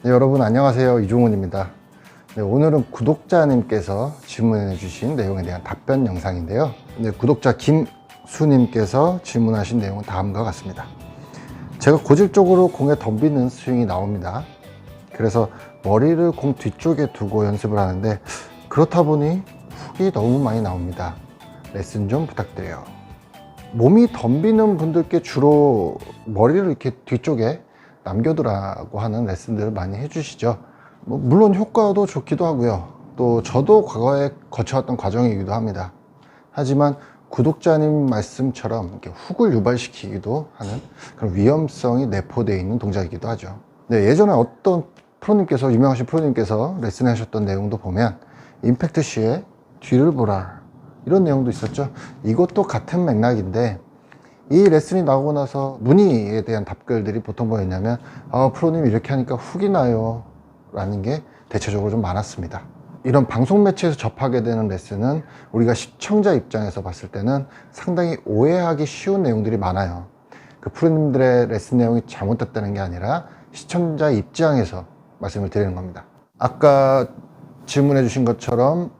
네, 여러분 안녕하세요. 이종훈입니다. 네, 오늘은 구독자님께서 질문해 주신 내용에 대한 답변 영상인데요. 네, 구독자 김수님께서 질문하신 내용은 다음과 같습니다. 제가 고질적으로 공에 덤비는 스윙이 나옵니다. 그래서 머리를 공 뒤쪽에 두고 연습을 하는데 그렇다 보니 훅이 너무 많이 나옵니다. 레슨 좀 부탁드려요. 몸이 덤비는 분들께 주로 머리를 이렇게 뒤쪽에 남겨두라고 하는 레슨들을 많이 해주시죠. 물론 효과도 좋기도 하고요. 또 저도 과거에 거쳐왔던 과정이기도 합니다. 하지만 구독자님 말씀처럼 이렇게 훅을 유발시키기도 하는 그런 위험성이 내포되어 있는 동작이기도 하죠. 네, 예전에 어떤 프로님께서, 유명하신 프로님께서 레슨하셨던 내용도 보면 임팩트 시에 뒤를 보라 이런 내용도 있었죠. 이것도 같은 맥락인데 이 레슨이 나오고 나서 문의에 대한 답글들이 보통 뭐였냐면 프로님 이렇게 하니까 훅이 나요 라는 게 대체적으로 좀 많았습니다. 이런 방송 매체에서 접하게 되는 레슨은 우리가 시청자 입장에서 봤을 때는 상당히 오해하기 쉬운 내용들이 많아요. 그 프로님들의 레슨 내용이 잘못됐다는 게 아니라 시청자 입장에서 말씀을 드리는 겁니다. 아까 질문해 주신 것처럼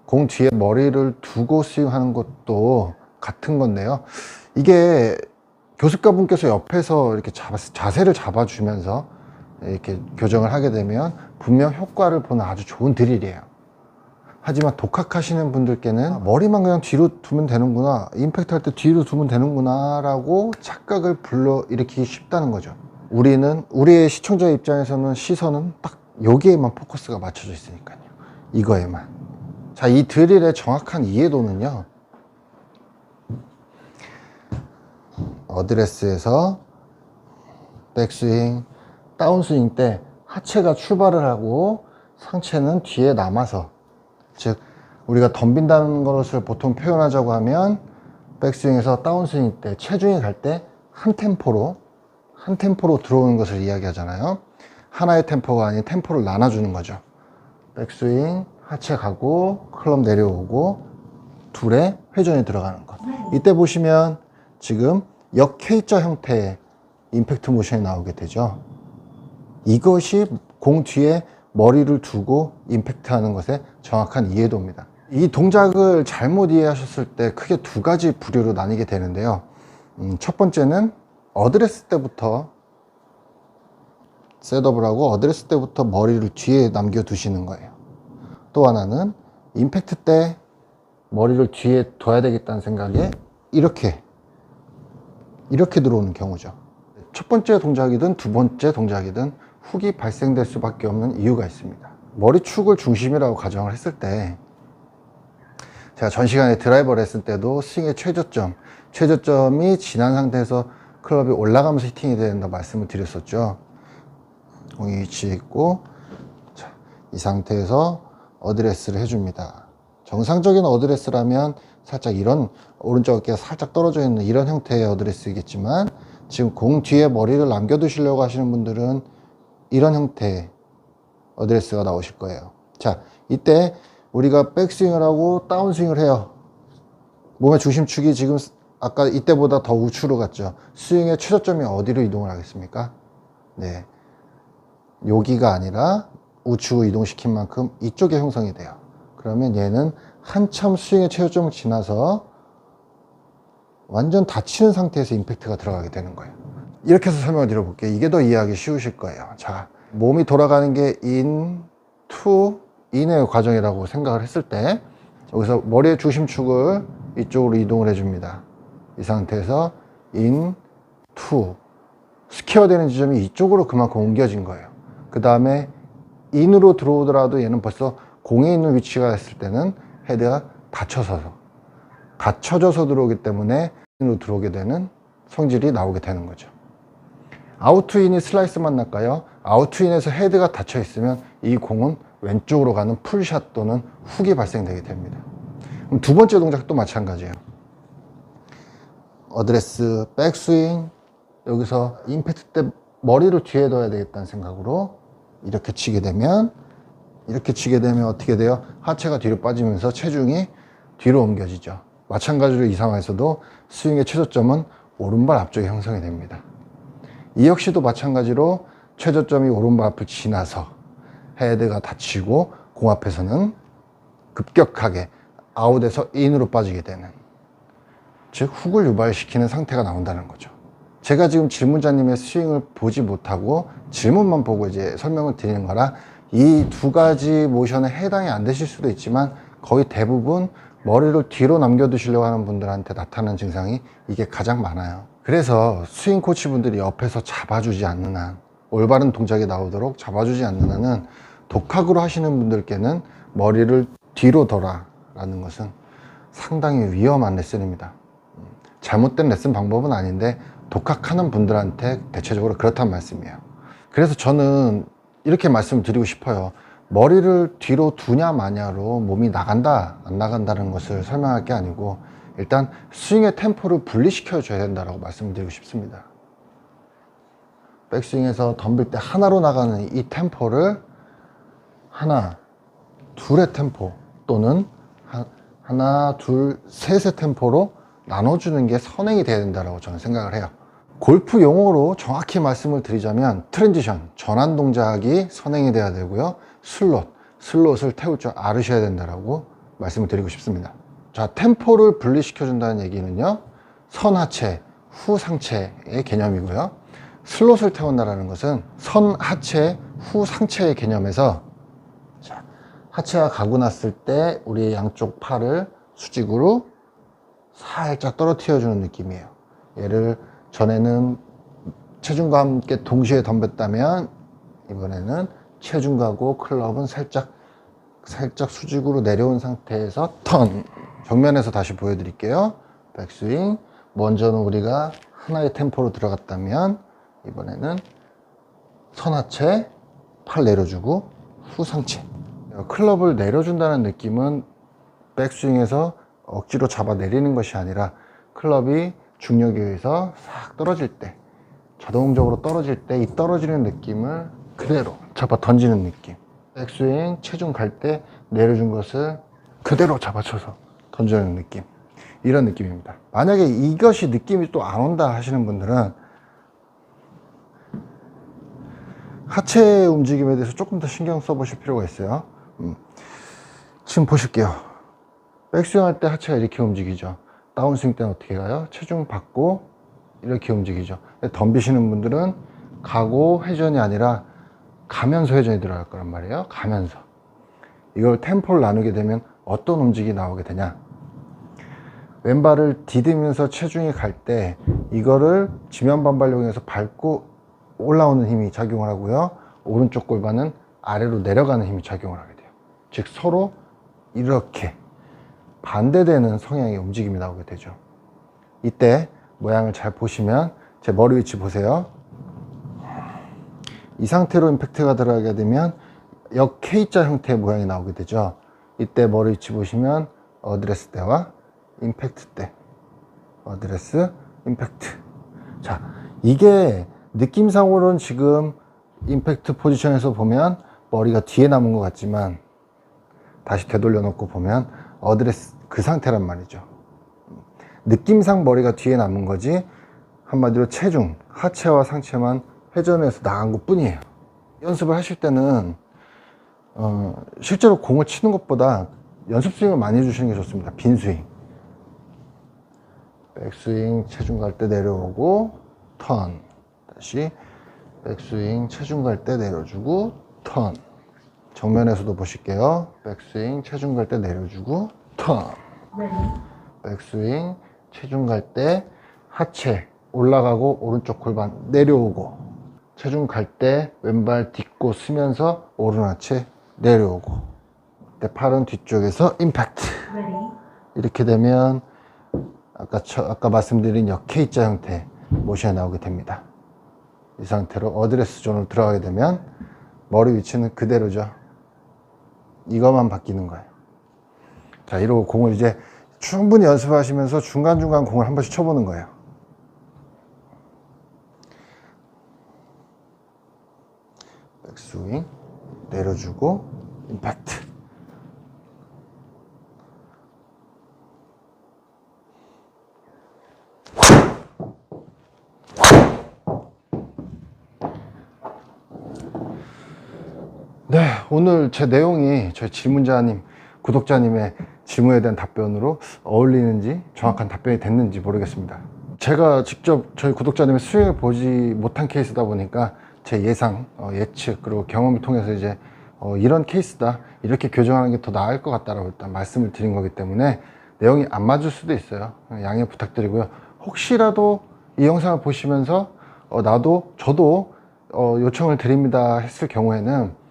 공 뒤에 머리를 두고 스윙하는 것도 같은 건데요. 이게 교습가분께서 옆에서 이렇게 자세를 잡아주면서 이렇게 교정을 하게 되면 분명 효과를 보는 아주 좋은 드릴이에요. 하지만 독학하시는 분들께는 머리만 그냥 뒤로 두면 되는구나, 임팩트 할 때 뒤로 두면 되는구나 라고 착각을 불러일으키기 쉽다는 거죠. 우리의 시청자 입장에서는 시선은 딱 여기에만 포커스가 맞춰져 있으니까요. 이거에만. 자, 이 드릴의 정확한 이해도는요, 어드레스에서 백스윙, 다운스윙 때 하체가 출발을 하고 상체는 뒤에 남아서, 즉 우리가 덤빈다는 것을 보통 표현하자고 하면 백스윙에서 다운스윙 때 체중이 갈 때 한 템포로 들어오는 것을 이야기하잖아요. 하나의 템포가 아닌 템포를 나눠주는 거죠. 백스윙, 하체 가고 클럽 내려오고 둘의 회전이 들어가는 것. 이때 보시면 지금 역H자 형태의 임팩트 모션이 나오게 되죠. 이것이 공 뒤에 머리를 두고 임팩트 하는 것의 정확한 이해도입니다. 이 동작을 잘못 이해하셨을 때 크게 두 가지 부류로 나뉘게 되는데요. 첫 번째는 어드레스 때부터 셋업을 하고 어드레스 때부터 머리를 뒤에 남겨 두시는 거예요. 또 하나는 임팩트 때 머리를 뒤에 둬야 되겠다는 생각에 이렇게 들어오는 경우죠. 첫 번째 동작이든 두 번째 동작이든 훅이 발생될 수밖에 없는 이유가 있습니다. 머리축을 중심이라고 가정을 했을 때, 제가 전 시간에 드라이버 레슨 때도 스윙의 최저점이 지난 상태에서 클럽이 올라가면서 히팅이 된다 말씀을 드렸었죠. 공이 위치해 있고, 자, 이 상태에서 어드레스를 해줍니다. 정상적인 어드레스라면 살짝 이런, 오른쪽 어깨가 살짝 떨어져 있는 이런 형태의 어드레스이겠지만, 지금 공 뒤에 머리를 남겨두시려고 하시는 분들은 이런 형태의 어드레스가 나오실 거예요. 자, 이때 우리가 백스윙을 하고 다운스윙을 해요. 몸의 중심축이 지금 아까 이때보다 더 우측으로 갔죠. 스윙의 최저점이 어디로 이동을 하겠습니까? 네, 여기가 아니라 우측으로 이동시킨 만큼 이쪽에 형성이 돼요. 그러면 얘는 한참 스윙의 최저점을 지나서 완전 닫히는 상태에서 임팩트가 들어가게 되는 거예요. 이렇게 해서 설명을 드려볼게요. 이게 더 이해하기 쉬우실 거예요. 자, 몸이 돌아가는 게 in, to, in의 과정이라고 생각을 했을 때, 여기서 머리의 중심축을 이쪽으로 이동을 해줍니다. 이 상태에서 in, to, 스퀘어 되는 지점이 이쪽으로 그만큼 옮겨진 거예요. 그 다음에 인으로 들어오더라도 얘는 벌써 공에 있는 위치가 됐을 때는 헤드가 닫혀져서 들어오기 때문에 인으로 들어오게 되는 성질이 나오게 되는 거죠. 아웃투인이 슬라이스만 날까요? 아웃투인에서 헤드가 닫혀 있으면 이 공은 왼쪽으로 가는 풀샷 또는 훅이 발생되게 됩니다. 그럼 두 번째 동작도 마찬가지예요. 어드레스, 백스윙, 여기서 임팩트 때 머리를 뒤에 둬야 되겠다는 생각으로 이렇게 치게 되면 어떻게 돼요? 하체가 뒤로 빠지면서 체중이 뒤로 옮겨지죠. 마찬가지로 이 상황에서도 스윙의 최저점은 오른발 앞쪽에 형성이 됩니다. 이 역시도 마찬가지로 최저점이 오른발 앞을 지나서 헤드가 닫히고 공 앞에서는 급격하게 아웃에서 인으로 빠지게 되는, 즉 훅을 유발시키는 상태가 나온다는 거죠. 제가 지금 질문자님의 스윙을 보지 못하고 질문만 보고 이제 설명을 드리는 거라 이 두 가지 모션에 해당이 안 되실 수도 있지만 거의 대부분 머리를 뒤로 남겨두시려고 하는 분들한테 나타나는 증상이 이게 가장 많아요. 그래서 스윙 코치분들이 옆에서 잡아주지 않는 한, 올바른 동작이 나오도록 잡아주지 않는 한은 독학으로 하시는 분들께는 머리를 뒤로 둬라 라는 것은 상당히 위험한 레슨입니다. 잘못된 레슨 방법은 아닌데 독학하는 분들한테 대체적으로 그렇단 말씀이에요. 그래서 저는 이렇게 말씀을 드리고 싶어요. 머리를 뒤로 두냐 마냐로 몸이 나간다 안 나간다는 것을 설명할 게 아니고 일단 스윙의 템포를 분리시켜 줘야 된다고 말씀을 드리고 싶습니다. 백스윙에서 덤빌 때 하나로 나가는 이 템포를 하나, 둘의 템포 또는 하나, 둘, 셋의 템포로 나눠주는 게 선행이 돼야 된다고 저는 생각을 해요. 골프 용어로 정확히 말씀을 드리자면 트랜지션, 전환 동작이 선행이 돼야 되고요. 슬롯을 태울 줄 알으셔야 된다고 말씀을 드리고 싶습니다. 자, 템포를 분리시켜 준다는 얘기는요, 선 하체, 후 상체의 개념이고요. 슬롯을 태운다는 것은 선 하체, 후 상체의 개념에서, 자, 하체가 가고 났을 때 우리 양쪽 팔을 수직으로 살짝 떨어뜨려 주는 느낌이에요. 얘를 전에는 체중과 함께 동시에 덤볐다면 이번에는 체중가고 클럽은 살짝 수직으로 내려온 상태에서 턴. 정면에서 다시 보여드릴게요. 백스윙. 먼저는 우리가 하나의 템포로 들어갔다면 이번에는 선하체, 팔 내려주고 후상체. 클럽을 내려준다는 느낌은 백스윙에서 억지로 잡아 내리는 것이 아니라 클럽이 중력에 의해서 싹 떨어질 때, 자동적으로 떨어질 때 이 떨어지는 느낌을 그대로 잡아 던지는 느낌. 백스윙 체중 갈 때 내려준 것을 그대로 잡아쳐서 던지는 느낌. 이런 느낌입니다. 만약에 이것이 느낌이 또 안 온다 하시는 분들은 하체 움직임에 대해서 조금 더 신경 써 보실 필요가 있어요. 지금 보실게요. 백스윙 할 때 하체가 이렇게 움직이죠. 다운스윙 때는 어떻게 가요? 체중 받고 이렇게 움직이죠. 덤비시는 분들은 가고 회전이 아니라 가면서 회전이 들어갈 거란 말이에요. 가면서. 이걸 템포를 나누게 되면 어떤 움직임이 나오게 되냐? 왼발을 디디면서 체중이 갈 때 이거를 지면 반발력에서 밟고 올라오는 힘이 작용을 하고요. 오른쪽 골반은 아래로 내려가는 힘이 작용을 하게 돼요. 즉 서로 이렇게 반대되는 성향의 움직임이 나오게 되죠. 이때 모양을 잘 보시면 제 머리 위치 보세요. 이 상태로 임팩트가 들어가게 되면 역 K자 형태의 모양이 나오게 되죠. 이때 머리 위치 보시면 어드레스 때와 임팩트 때, 어드레스, 임팩트. 자, 이게 느낌상으로는 지금 임팩트 포지션에서 보면 머리가 뒤에 남은 것 같지만 다시 되돌려 놓고 보면 어드레스 그 상태란 말이죠. 느낌상 머리가 뒤에 남은 거지 한마디로 체중, 하체와 상체만 회전해서 나간 것 뿐이에요. 연습을 하실 때는 실제로 공을 치는 것보다 연습 스윙을 많이 해주시는 게 좋습니다. 빈 스윙. 백스윙 체중 갈 때 내려오고 턴. 다시 백스윙 체중 갈 때 내려주고 턴. 정면에서도 보실게요. 백스윙 체중 갈 때 내려주고 턴. 백스윙 체중 갈 때 하체 올라가고 오른쪽 골반 내려오고, 체중 갈 때 왼발 딛고 쓰면서 오른 하체 내려오고, 그때 팔은 뒤쪽에서 임팩트. 이렇게 되면 아까 말씀드린 역 K자 형태 모션이 나오게 됩니다. 이 상태로 어드레스 존으로 들어가게 되면 머리 위치는 그대로죠. 이것만 바뀌는 거예요. 자, 이러고 공을 이제 충분히 연습하시면서 중간중간 공을 한 번씩 쳐보는 거예요. 백스윙 내려주고 임팩트. 네, 오늘 제 내용이 저희 질문자님, 구독자님의 질문에 대한 답변으로 어울리는지 정확한 답변이 됐는지 모르겠습니다. 제가 직접 저희 구독자님의 수행을 보지 못한 케이스다 보니까 제 예상, 예측, 그리고 경험을 통해서 이제 이런 케이스다, 이렇게 교정하는 게 더 나을 것 같다라고 일단 말씀을 드린 거기 때문에 내용이 안 맞을 수도 있어요. 양해 부탁드리고요. 혹시라도 이 영상을 보시면서 저도 요청을 드립니다 했을 경우에는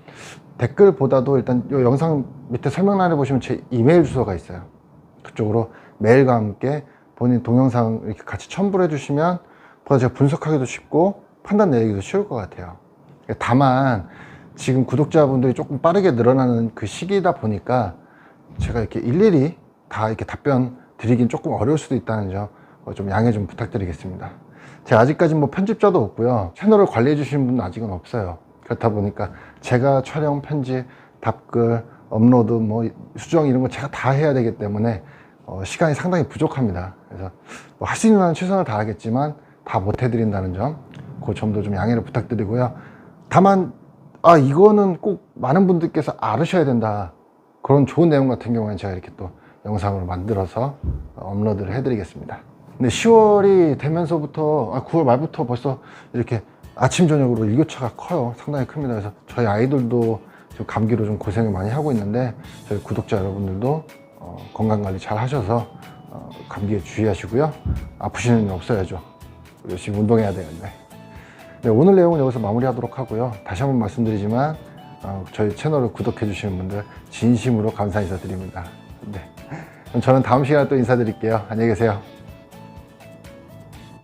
댓글보다도 일단 이 영상 밑에 설명란에 보시면 제 이메일 주소가 있어요. 그쪽으로 메일과 함께 본인 동영상 이렇게 같이 첨부를 해주시면 보다 제가 분석하기도 쉽고 판단 내리기도 쉬울 것 같아요. 다만 지금 구독자분들이 조금 빠르게 늘어나는 그 시기다 보니까 제가 이렇게 일일이 다 이렇게 답변 드리긴 조금 어려울 수도 있다는 점 좀 양해 좀 부탁드리겠습니다. 제가 아직까지 뭐 편집자도 없고요. 채널을 관리해 주시는 분은 아직은 없어요. 그렇다 보니까 제가 촬영, 편집, 답글, 업로드, 뭐 수정 이런 거 제가 다 해야 되기 때문에 시간이 상당히 부족합니다. 그래서 뭐 할 수 있는 한은 최선을 다하겠지만 다 못 해드린다는 점, 그 점도 좀 양해를 부탁드리고요. 다만 이거는 꼭 많은 분들께서 알으셔야 된다, 그런 좋은 내용 같은 경우에는 제가 이렇게 또 영상으로 만들어서 업로드를 해드리겠습니다. 근데 10월이 되면서부터 9월 말부터 벌써 이렇게 아침 저녁으로 일교차가 커요. 상당히 큽니다. 그래서 저희 아이들도 지금 감기로 좀 고생을 많이 하고 있는데 저희 구독자 여러분들도 건강관리 잘 하셔서 감기에 주의하시고요. 아프시는 일 없어야죠. 열심히 운동해야 되는데. 네, 오늘 내용은 여기서 마무리하도록 하고요. 다시 한번 말씀드리지만 저희 채널을 구독해 주시는 분들 진심으로 감사 인사드립니다. 네. 그럼 저는 다음 시간에 또 인사드릴게요. 안녕히 계세요.